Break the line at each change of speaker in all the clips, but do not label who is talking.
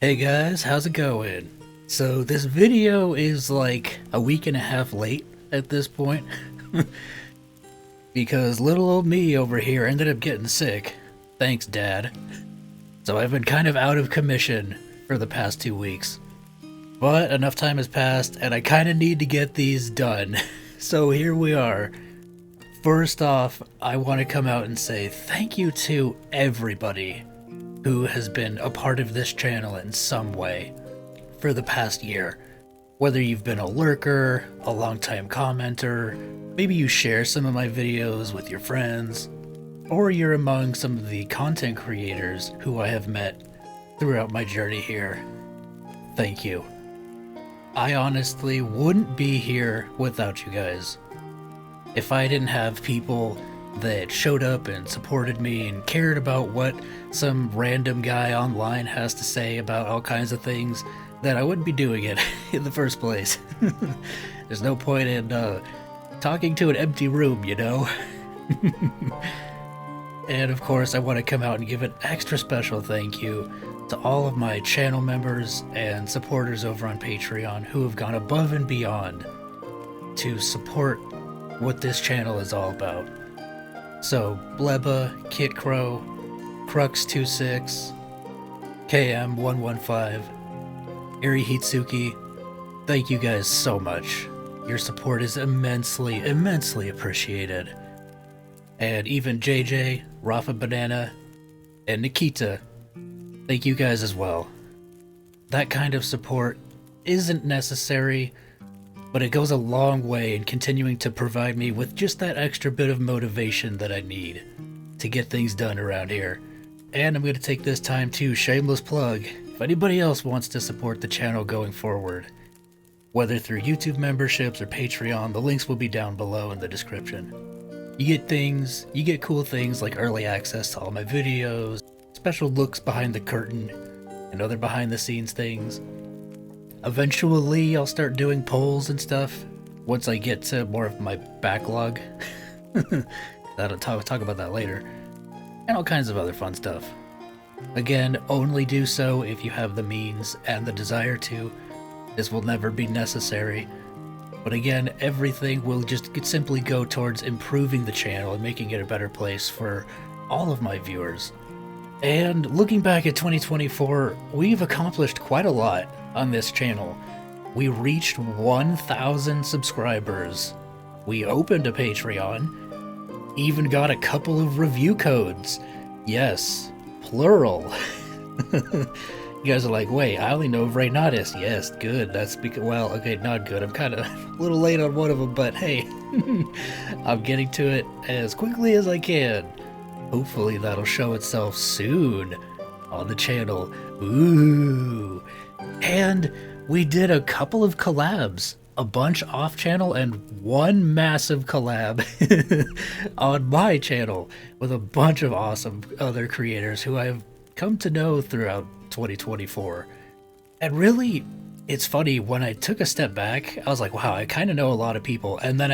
Hey guys, how's it going? So this video is like a week and a half late at this point because little old me over here ended up getting sick. Thanks, Dad. So I've been kind of out of commission for the past 2 weeks. But enough time has passed and I kind of need to get these done. So here we are. First off, I want to come out and say thank you to everybody who has been a part of this channel in some way for the past year. Whether you've been a lurker, a long-time commenter, maybe you share some of my videos with your friends, or you're among some of the content creators who I have met throughout my journey here. Thank you. I honestly wouldn't be here without you guys. If I didn't have people that showed up and supported me and cared about what some random guy online has to say about all kinds of things, then I wouldn't be doing it in the first place. There's no point in talking to an empty room, you know? And of course, I want to come out and give an extra special thank you to all of my channel members and supporters over on Patreon who have gone above and beyond to support what this channel is all about. So, Bleba, Kit Crow, Crux26, KM115, Eri Hitsuki, thank you guys so much. Your support is immensely, immensely appreciated. And even JJ, Rafa Banana, and Nikita, thank you guys as well. That kind of support isn't necessary, but it goes a long way in continuing to provide me with just that extra bit of motivation that I need to get things done around here. And I'm going to take this time to shameless plug, if anybody else wants to support the channel going forward, whether through YouTube memberships or Patreon, the links will be down below in the description. You get cool things like early access to all my videos, special looks behind the curtain, and other behind the scenes things. Eventually, I'll start doing polls and stuff once I get to more of my backlog. I'll talk about that later. And all kinds of other fun stuff. Again, only do so if you have the means and the desire to. This will never be necessary. But again, everything will just simply go towards improving the channel and making it a better place for all of my viewers. And looking back at 2024, we've accomplished quite a lot on this channel. We reached 1,000 subscribers. We opened a Patreon. Even got a couple of review codes. Yes, plural. You guys are like, wait, I only know Reynatis. Yes, good. That's because, well, okay, not good. I'm kind of a little late on one of them, but hey, I'm getting to it as quickly as I can. Hopefully that'll show itself soon on the channel. Ooh. And we did a couple of collabs. A bunch off channel and one massive collab on my channel with a bunch of awesome other creators who I've come to know throughout 2024. And really, it's funny, when I took a step back, I was like, wow, I kind of know a lot of people. And then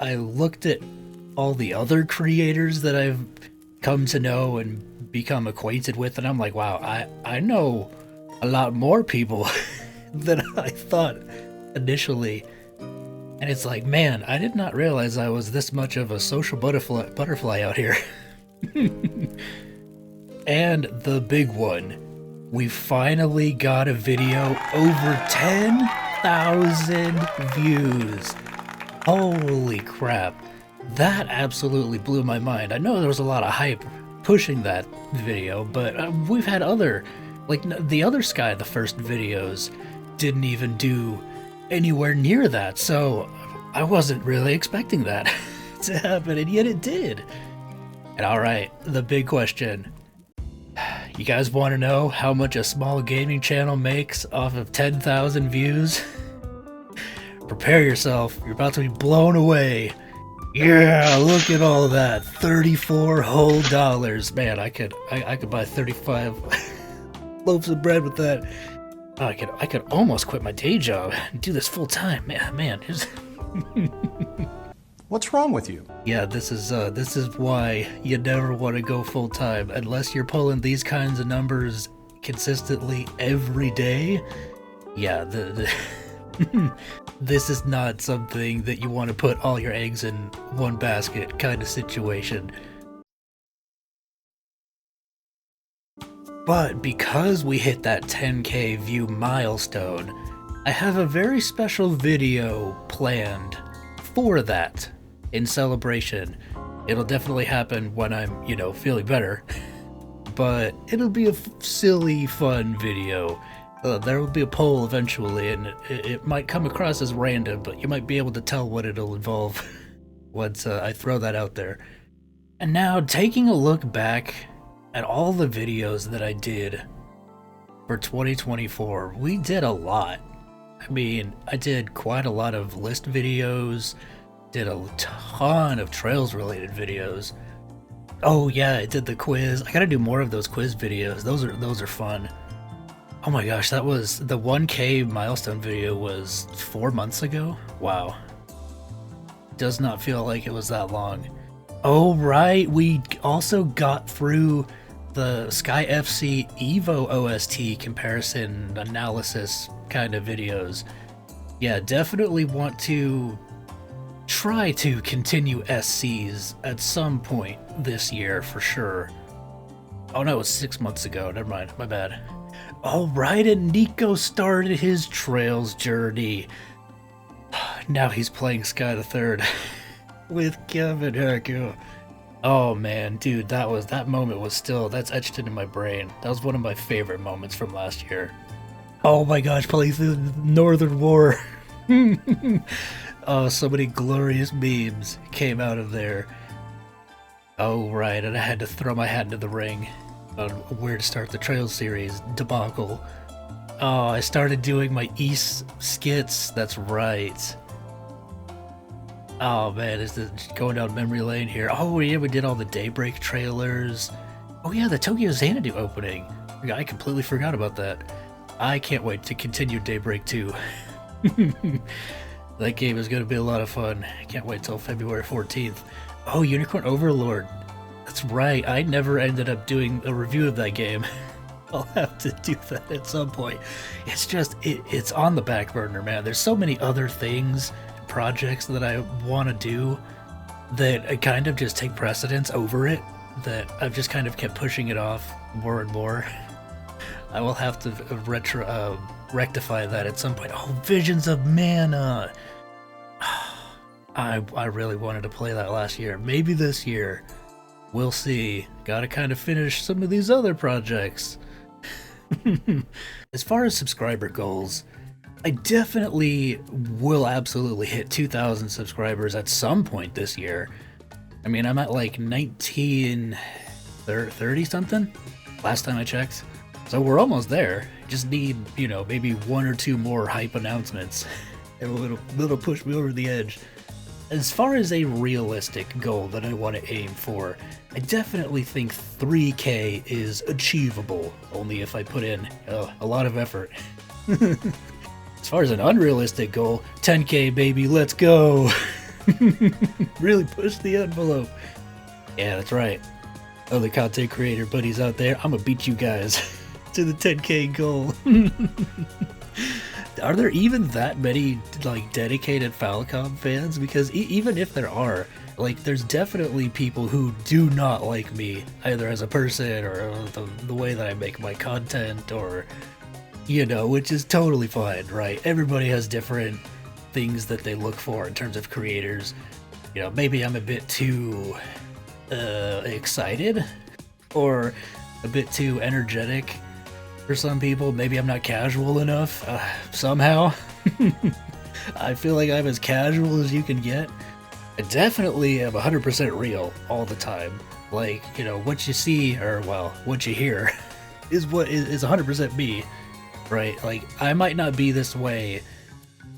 I looked at all the other creators that I've come to know and become acquainted with, and I'm like, wow, I know a lot more people than I thought initially. And it's like, man, I did not realize I was this much of a social butterfly out here. And the big one, we finally got a video over 10,000 views. Holy crap, that absolutely blew my mind. I know there was a lot of hype pushing that video, but we've had other, like the other Sky, the first videos didn't even do anywhere near that, so I wasn't really expecting that to happen, and yet it did. And alright, the big question. You guys want to know how much a small gaming channel makes off of 10,000 views? Prepare yourself, you're about to be blown away. Yeah, look at all of that, 34 whole dollars. Man, I could buy 35 loaves of bread with that. I could almost quit my day job and do this full time. Man.
What's wrong with you?
Yeah, this is why you never want to go full time unless you're pulling these kinds of numbers consistently every day, yeah, this is not something that you want to put all your eggs in one basket kind of situation. But because we hit that 10K view milestone, I have a very special video planned for that in celebration. It'll definitely happen when I'm, feeling better, but it'll be a silly, fun video. There will be a poll eventually, and it might come across as random, but you might be able to tell what it'll involve once I throw that out there. And now, taking a look back at all the videos that I did for 2024, we did a lot. I mean, I did quite a lot of list videos, did a ton of trails related videos. Oh yeah, I did the quiz. I gotta do more of those quiz videos. Those are fun. Oh my gosh, that was the 1K milestone video was 4 months ago? Wow. Does not feel like it was that long. Oh right, we also got through the Sky FC Evo OST comparison analysis kind of videos. Yeah, definitely want to try to continue SCs at some point this year for sure. Oh no, it was 6 months ago. Never mind, my bad. All right, and Nico started his Trails journey. Now he's playing Sky the Third with Kevin Haku. Oh man, dude, that moment was that's etched into my brain. That was one of my favorite moments from last year. Oh my gosh, playing through the Northern War. Oh, so many glorious memes came out of there. Oh right, and I had to throw my hat into the ring on where to start the Trails series debacle. Oh, I started doing my East skits, that's right. Oh man, is this going down memory lane here? Oh yeah, we did all the Daybreak trailers. Oh yeah, the Tokyo Xanadu opening. I completely forgot about that. I can't wait to continue Daybreak 2. That game is going to be a lot of fun. I can't wait till February 14th. Oh, Unicorn Overlord. That's right, I never ended up doing a review of that game. I'll have to do that at some point. It's just, it's on the back burner, man. There's so many other things, projects that I want to do that I kind of just take precedence over it, that I've just kind of kept pushing it off more and more. I will have to rectify that at some point. Oh, Visions of Mana! I really wanted to play that last year. Maybe this year. We'll see. Gotta kind of finish some of these other projects. As far as subscriber goals, I definitely will absolutely hit 2,000 subscribers at some point this year. I mean, I'm at like 1930 something last time I checked. So we're almost there. Just need, maybe one or two more hype announcements. It'll push me over the edge. As far as a realistic goal that I want to aim for, I definitely think 3K is achievable, only if I put in a lot of effort. As far as an unrealistic goal, 10K baby, let's go! Really push the envelope. Yeah, that's right. Other content creator buddies out there, I'm gonna beat you guys to the 10K goal. Are there even that many dedicated Falcom fans? Because even if there are, there's definitely people who do not like me, either as a person or the way that I make my content, or which is totally fine, right? Everybody has different things that they look for in terms of creators. Maybe I'm a bit too excited or a bit too energetic for some people. Maybe I'm not casual enough somehow. I feel like I'm as casual as you can get. I definitely am 100% real all the time. What you see, or what you hear is what is 100% me, right? I might not be this way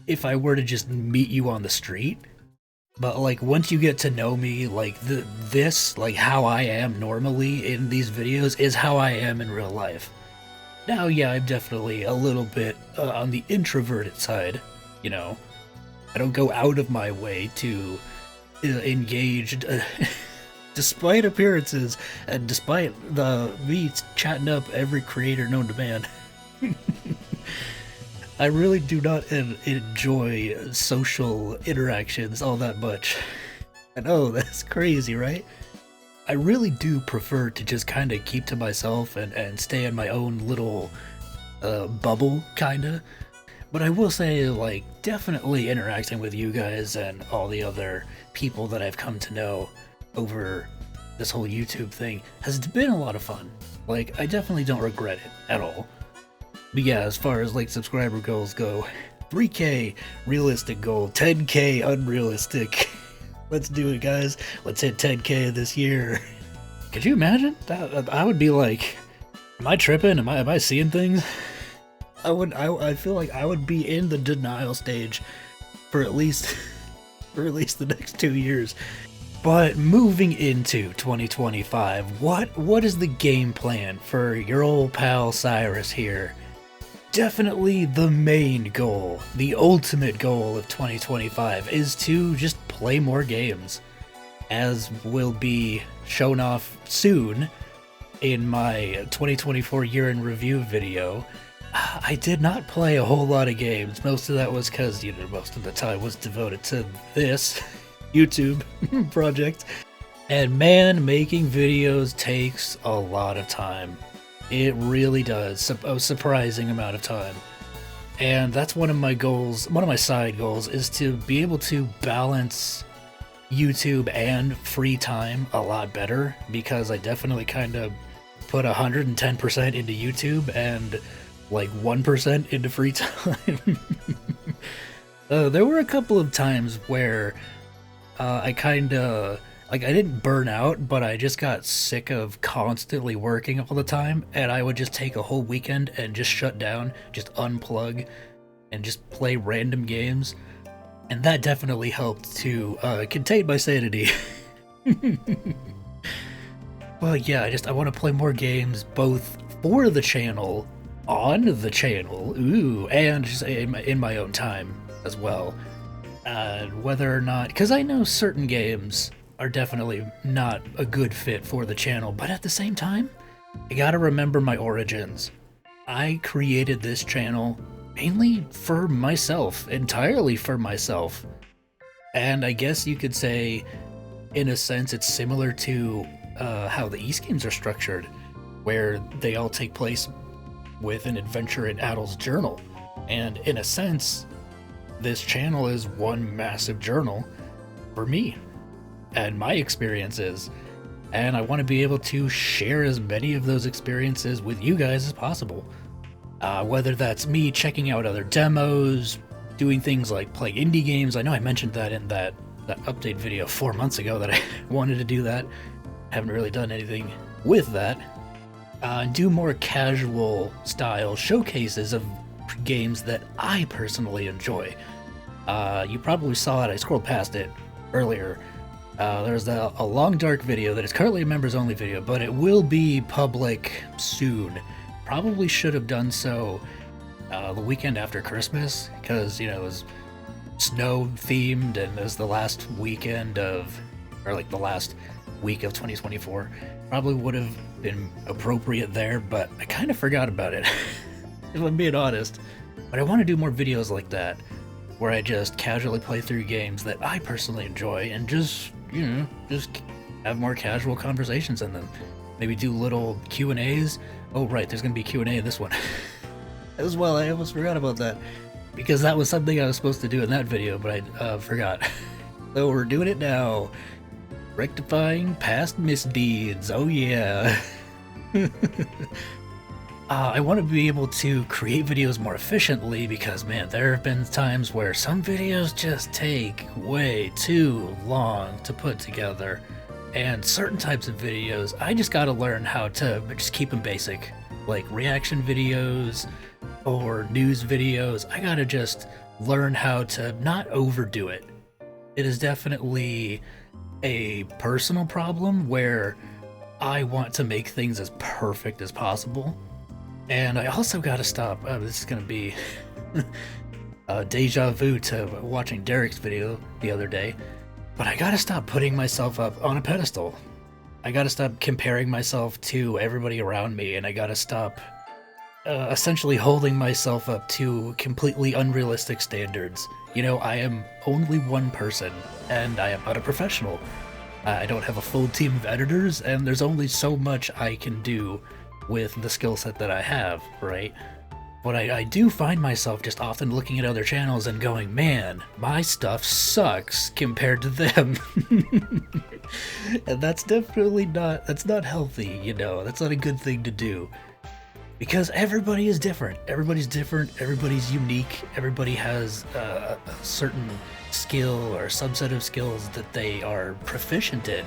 if I were to just meet you on the street, but once you get to know me, how I am normally in these videos is how I am in real life. Now, yeah, I'm definitely a little bit on the introverted side, I don't go out of my way to engage Despite appearances and despite me chatting up every creator known to man, I really do not enjoy social interactions all that much. I know, that's crazy, right? I really do prefer to just kind of keep to myself and stay in my own little bubble, kinda. But I will say, like, definitely interacting with you guys and all the other people that I've come to know over this whole YouTube thing has been a lot of fun. Like, I definitely don't regret it at all. But yeah, as far as like subscriber goals go, 3K realistic goal, 10K unrealistic. Let's do it, guys. Let's hit 10K this year. Could you imagine? I would be like, am I tripping? Am I seeing things? I feel like I would be in the denial stage for at least the next 2 years. But moving into 2025, what is the game plan for your old pal Cyrus here? Definitely the main goal, the ultimate goal of 2025 is to just play more games, as will be shown off soon in my 2024 year in review video. I did not play a whole lot of games. Most of that was because, most of the time was devoted to this YouTube project. And man, making videos takes a lot of time. It really does, a surprising amount of time. And that's one of my goals, one of my side goals, is to be able to balance YouTube and free time a lot better, because I definitely kind of put 110% into YouTube and like 1% into free time. There were a couple of times where I kind of, like, I didn't burn out, but I just got sick of constantly working all the time, and I would just take a whole weekend and just shut down, just unplug, and just play random games, and that definitely helped to contain my sanity. But yeah, I want to play more games, both for the channel, on the channel, and just in my own time as well. Whether or not, because I know certain games are definitely not a good fit for the channel, but at the same time, I gotta remember my origins. I created this channel mainly for myself, entirely for myself. And I guess you could say, in a sense, it's similar to how the East games are structured, where they all take place with an adventure in Adel's journal. And in a sense, this channel is one massive journal for me and my experiences, and I want to be able to share as many of those experiences with you guys as possible. Whether that's me checking out other demos, doing things like playing indie games. I know I mentioned that in that update video 4 months ago that I wanted to do that. Haven't really done anything with that. Do more casual style showcases of games that I personally enjoy. You probably saw it, I scrolled past it earlier. There's a long dark video that is currently a members only video, but it will be public soon. Probably should have done so the weekend after Christmas, because it was snow themed and it was the last weekend of, or like the last week of 2024. Probably would have been appropriate there, but I kind of forgot about it, if I'm being honest. But I want to do more videos like that, where I just casually play through games that I personally enjoy and just have more casual conversations in them. Maybe do little Q&As. Oh right, there's gonna be Q&A in this one as well. I almost forgot about that, because that was something I was supposed to do in that video, but I forgot. So we're doing it now. Rectifying past misdeeds. Oh yeah. I want to be able to create videos more efficiently, because man, there have been times where some videos just take way too long to put together, and certain types of videos I just gotta learn how to just keep them basic, like reaction videos or news videos. I gotta just learn how to not overdo it. It is definitely a personal problem where I want to make things as perfect as possible. And I also gotta stop, this is gonna be deja vu to watching Derek's video the other day, but I gotta stop putting myself up on a pedestal. I gotta stop comparing myself to everybody around me, and I gotta stop essentially holding myself up to completely unrealistic standards. You know, I am only one person, and I am not a professional. I don't have a full team of editors, and there's only so much I can do with the skill set that I have, right? But I do find myself just often looking at other channels and going, man, my stuff sucks compared to them. And that's definitely that's not healthy, you know, that's not a good thing to do. Because everybody is different. Everybody's different, everybody's unique, everybody has a certain skill or subset of skills that they are proficient in.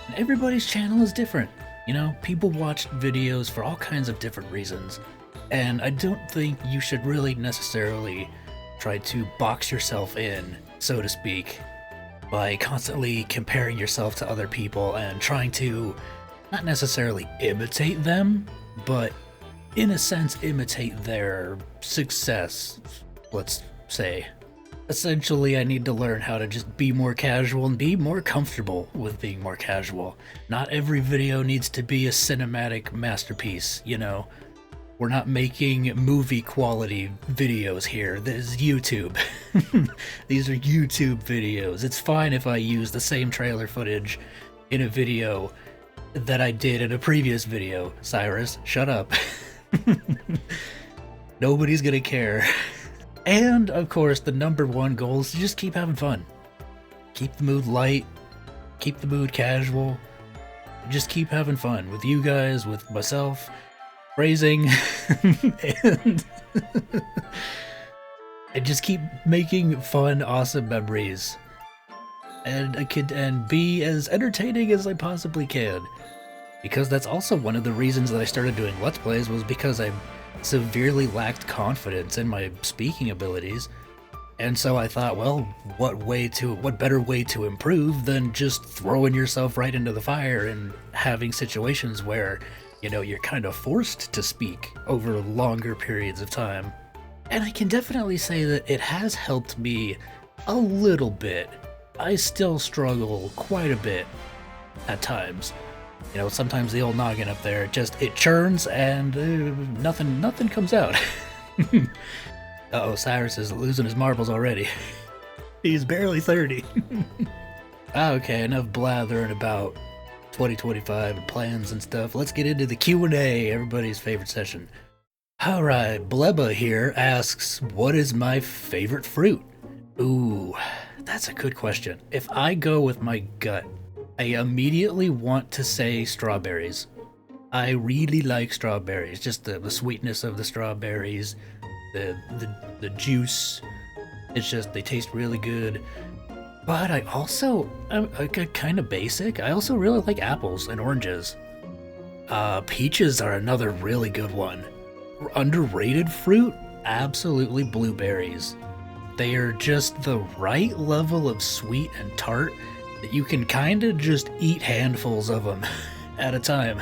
And everybody's channel is different. You know, people watch videos for all kinds of different reasons. And I don't think you should really necessarily try to box yourself in, so to speak, by constantly comparing yourself to other people and trying to not necessarily imitate them, but in a sense imitate their success, let's say. Essentially, I need to learn how to just be more casual and be more comfortable with being more casual. Not every video needs to be a cinematic masterpiece, you know? We're not making movie quality videos here. This is YouTube. These are YouTube videos. It's fine if I use the same trailer footage in a video that I did in a previous video. Cyrus, shut up. Nobody's gonna care. And, of course, the #1 goal is to just keep having fun. Keep the mood light, keep the mood casual, just keep having fun with you guys, with myself, phrasing, and, and just keep making fun, awesome memories. And be as entertaining as I possibly can. Because that's also one of the reasons that I started doing Let's Plays, was because I severely lacked confidence in my speaking abilities. And so I thought, well, what better way to improve than just throwing yourself right into the fire and having situations where, you know, you're kind of forced to speak over longer periods of time. And I can definitely say that it has helped me a little bit. I still struggle quite a bit at times. You know, sometimes the old noggin up there, it churns and nothing comes out. Uh-oh, Cyrus is losing his marbles already. He's barely 30. Okay, enough blathering about 2025 and plans and stuff. Let's get into the Q&A, everybody's favorite session. Alright, Bleba here asks, what is my favorite fruit? Ooh, that's a good question. If I go with my gut, I immediately want to say strawberries. I really like strawberries, just the sweetness of the strawberries, the juice. It's just, they taste really good. But I also, I'm kind of basic, I also really like apples and oranges. Peaches are another really good one. Underrated fruit? Absolutely blueberries. They are just the right level of sweet and tart that you can kind of just eat handfuls of them at a time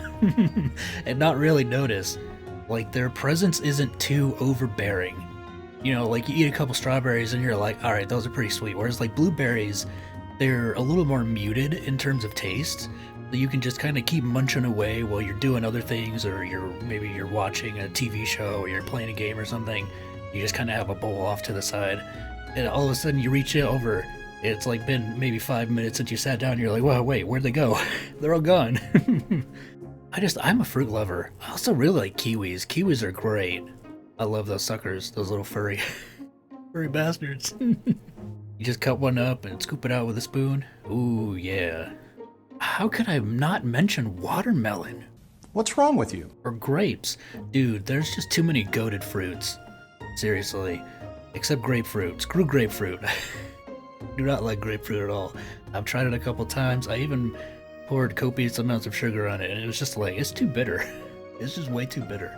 and not really notice. Like, their presence isn't too overbearing. You know, like, you eat a couple strawberries and you're like, alright, those are pretty sweet. Whereas, like, blueberries, they're a little more muted in terms of taste. So you can just kind of keep munching away while you're doing other things, or maybe you're watching a TV show, or you're playing a game or something. You just kind of have a bowl off to the side, and all of a sudden you reach over. It's like been maybe 5 minutes since you sat down, and you're like, wow, wait, where'd they go? They're all gone. I'm a fruit lover. I also really like kiwis. Kiwis are great. I love those suckers, those little furry bastards. You just cut one up and scoop it out with a spoon. Ooh, yeah. How could I not mention watermelon?
What's wrong with you?
Or grapes. Dude, there's just too many goated fruits. Seriously. Except grapefruit. Screw grapefruit. Do not like grapefruit at all. I've tried it a couple times. I even poured copious amounts of sugar on it, and it was just like, it's too bitter. It's just way too bitter.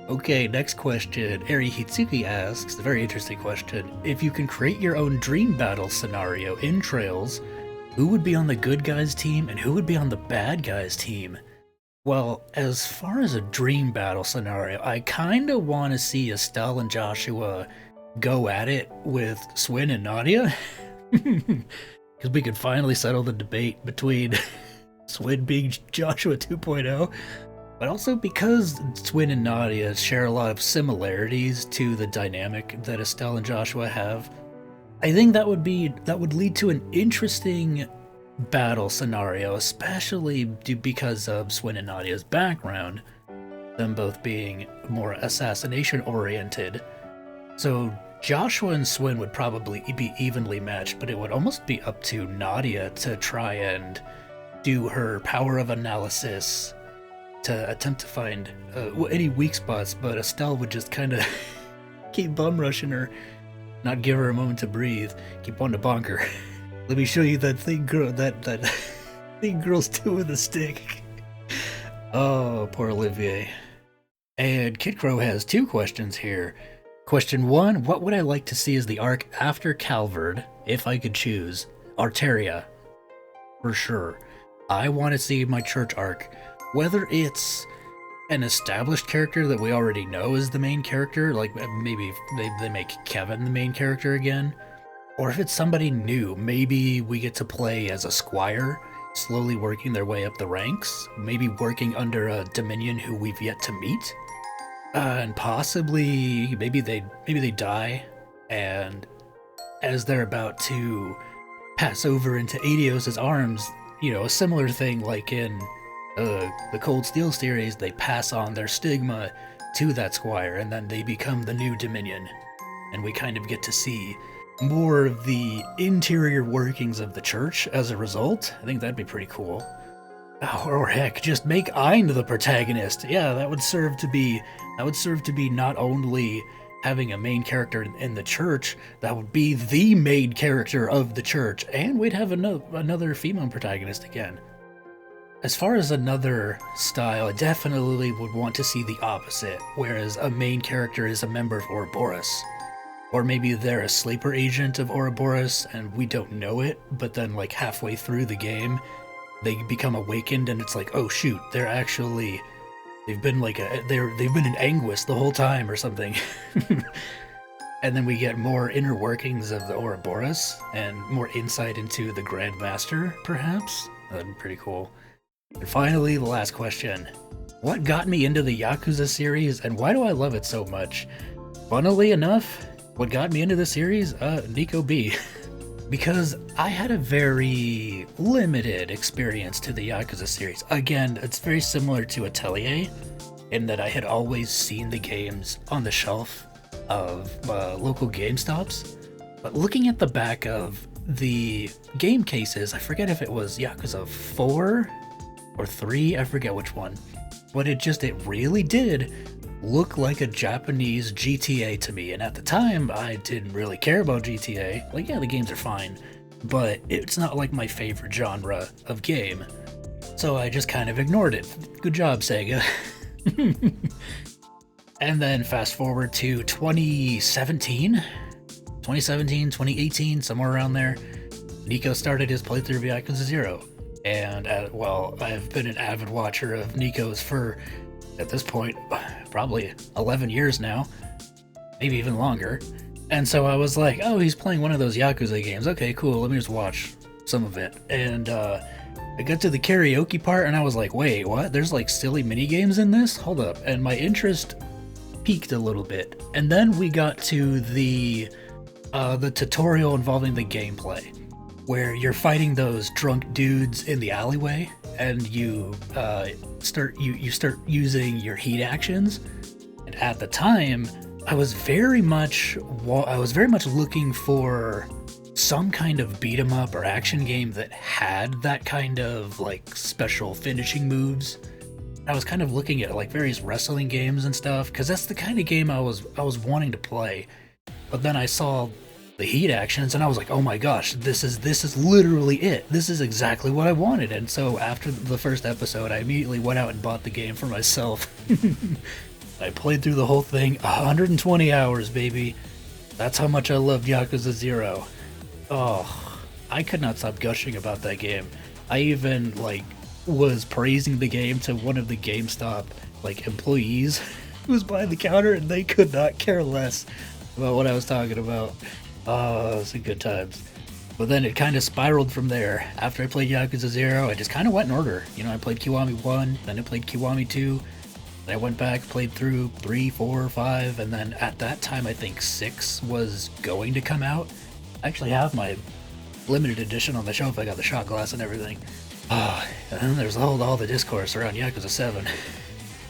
Okay, next question. Eri Hitsuki asks, a very interesting question. If you can create your own dream battle scenario in Trails, who would be on the good guys team and who would be on the bad guys team? Well, as far as a dream battle scenario, I kinda want to see Estelle and Joshua go at it with Swin and Nadia. Because we could finally settle the debate between Swin being Joshua 2.0, but also because Swin and Nadia share a lot of similarities to the dynamic that Estelle and Joshua have. I think that would lead to an interesting battle scenario, especially because of Swin and Nadia's background, them both being more assassination oriented. So Joshua and Swin would probably be evenly matched, but it would almost be up to Nadia to try and do her power of analysis to attempt to find any weak spots, but Estelle would just kind of keep bum rushing her, not give her a moment to breathe, keep on to bonk her. Let me show you that thing that thing girls do with a stick. Oh, poor Olivier. And Kid Crow has 2 questions here. Question 1, what would I like to see as the arc after Calvard, if I could choose? Arteria. For sure. I want to see my church arc. Whether it's an established character that we already know is the main character, like maybe they make Kevin the main character again, or if it's somebody new, maybe we get to play as a squire, slowly working their way up the ranks, maybe working under a Dominion who we've yet to meet, and possibly maybe they die, and as they're about to pass over into Adios' arms, you know, a similar thing like in the Cold Steel series, they pass on their stigma to that squire, and then they become the new Dominion, and we kind of get to see more of the interior workings of the church as a result. I think that'd be pretty cool. Oh, or heck, just make Ein the protagonist. Yeah, that would serve to be not only having a main character in the church, that would be the main character of the church, and we'd have another female protagonist again. As far as another style, I definitely would want to see the opposite, whereas a main character is a member of Ouroboros. Or maybe they're a sleeper agent of Ouroboros and we don't know it, but then like halfway through the game, they become awakened and it's like, oh shoot, they've been in anguish the whole time or something. And then we get more inner workings of the Ouroboros and more insight into the Grand Master, perhaps? That'd be pretty cool. And finally, the last question. What got me into the Yakuza series and why do I love it so much? Funnily enough, what got me into the series? Nico B. Because I had a very limited experience to the Yakuza series. Again, it's very similar to Atelier in that I had always seen the games on the shelf of local GameStops. But looking at the back of the game cases, I forget if it was Yakuza 4 or 3, I forget which one. But it really did look like a Japanese GTA to me, and at the time I didn't really care about GTA. Like, yeah, the games are fine, but it's not like my favorite genre of game, so I just kind of ignored it. Good job, Sega. And then fast forward to 2017, 2018, somewhere around there, Nico started his playthrough of Yakuza 0, and I've been an avid watcher of Nico's for, at this point, probably 11 years now, maybe even longer. And so I was like, oh, he's playing one of those Yakuza games. Okay, cool, let me just watch some of it. And I got to the karaoke part and I was like, wait, what? There's like silly mini games in this? Hold up. And my interest peaked a little bit. And then we got to the tutorial involving the gameplay, where you're fighting those drunk dudes in the alleyway, and you start using your heat actions. And at the time, I was very much looking for some kind of beat 'em up or action game that had that kind of like special finishing moves. I was kind of looking at like various wrestling games and stuff, because that's the kind of game I was wanting to play. But then I saw the heat actions and I was like, oh my gosh, this is literally it. This is exactly what I wanted. And so after the first episode, I immediately went out and bought the game for myself. I played through the whole thing, 120 hours, baby. That's how much I loved Yakuza 0. Oh, I could not stop gushing about that game. I even was praising the game to one of the GameStop employees who was behind the counter, and they could not care less about what I was talking about. Oh, those are good times. But then it kind of spiraled from there. After I played Yakuza 0, I just kind of went in order. You know, I played Kiwami 1, then I played Kiwami 2, then I went back, played through 3, 4, 5, and then at that time I think 6 was going to come out. I actually have my limited edition on the shelf. I got the shot glass and everything. Oh, and then there's all the discourse around Yakuza 7.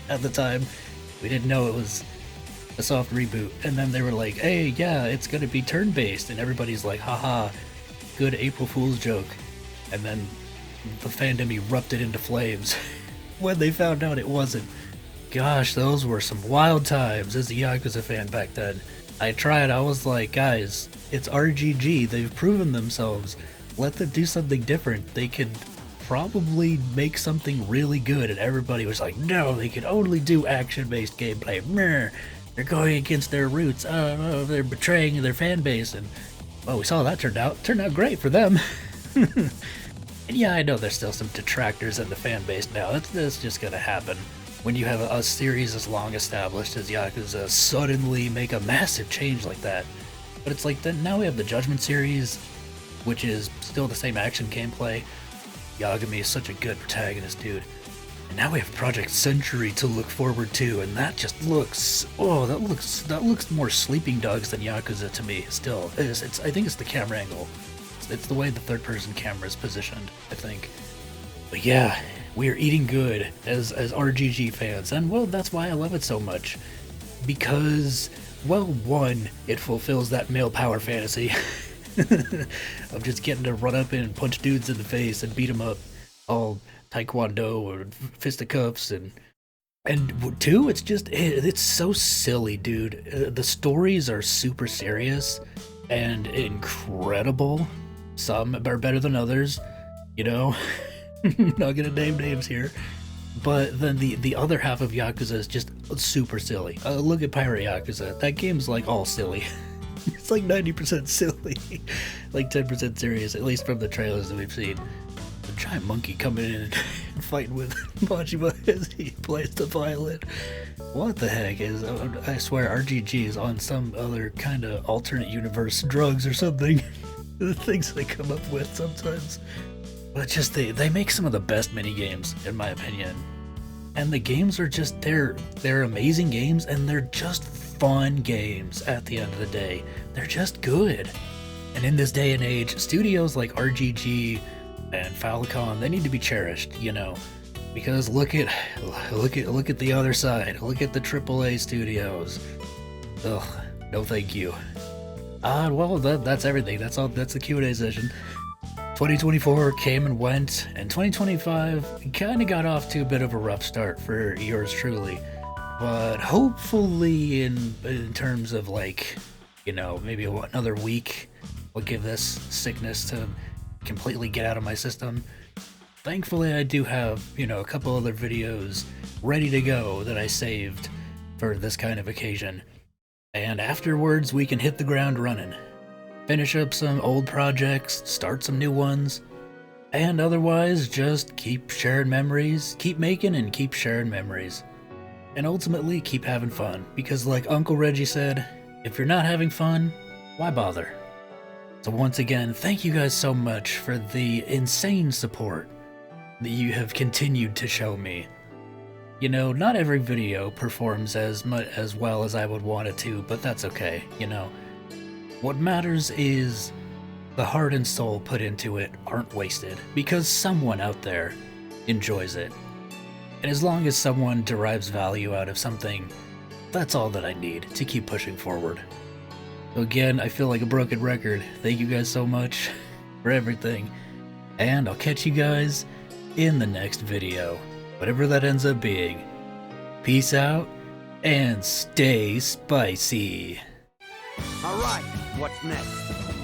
At the time, we didn't know it was a soft reboot, and then they were like, hey, yeah, it's gonna be turn-based, and everybody's like, haha, good April Fool's joke. And then the fandom erupted into flames when they found out it wasn't. Gosh, those were some wild times as a Yakuza fan back then. I was like, guys, it's RGG, they've proven themselves. Let them do something different. They could probably make something really good, and everybody was like, no, they can only do action-based gameplay. Meh. They're going against their roots. They're betraying their fan base, and well, we saw that turned out great for them. And yeah, I know there's still some detractors in the fan base now. That's just gonna happen when you have a series as long established as Yakuza suddenly make a massive change like that. But it's like, then now we have the Judgment series, which is still the same action gameplay. Yagami is such a good protagonist, dude. And now we have Project Century to look forward to, and that just looks, that looks more Sleeping Dogs than Yakuza to me. Still, I think it's the camera angle. It's the way the third-person camera is positioned, I think. But yeah, we are eating good as RGG fans, and well, that's why I love it so much. Because, well, one, it fulfills that male power fantasy of just getting to run up and punch dudes in the face and beat them up, all taekwondo or fisticuffs, and two, it's so silly, dude. The stories are super serious and incredible. Some are better than others, you know. Not gonna name names here, but then the other half of Yakuza is just super silly. Look at Pirate Yakuza. That game's like all silly. It's like 90% silly, like 10% serious, at least from the trailers that we've seen. The giant monkey coming in and fighting with Majima as he plays the violin. What the heck is, I swear RGG is on some other kind of alternate universe drugs or something. The things they come up with sometimes. But just, they make some of the best mini games, in my opinion. And the games are just, they're amazing games, and they're just fun games at the end of the day. They're just good. And in this day and age, studios like RGG and Falcon, they need to be cherished, you know. Because look at the other side. Look at the AAA studios. Ugh, no thank you. Well, that's everything. That's all. That's the Q&A session. 2024 came and went, and 2025 kind of got off to a bit of a rough start for yours truly. But hopefully, in terms of, like, you know, maybe another week, will give this sickness to completely get out of my system. Thankfully, I do have, you know, a couple other videos ready to go that I saved for this kind of occasion. And afterwards, we can hit the ground running. Finish up some old projects, start some new ones, and otherwise just keep sharing memories, keep making and keep sharing memories. And ultimately, keep having fun, because like Uncle Reggie said, if you're not having fun, why bother? So once again, thank you guys so much for the insane support that you have continued to show me. You know, not every video performs as well as I would want it to, but that's okay, you know. What matters is the heart and soul put into it aren't wasted, because someone out there enjoys it. And as long as someone derives value out of something, that's all that I need to keep pushing forward. So again, I feel like a broken record. Thank you guys so much for everything, and I'll catch you guys in the next video, whatever that ends up being. Peace out, and stay spicy.
All right, what's next?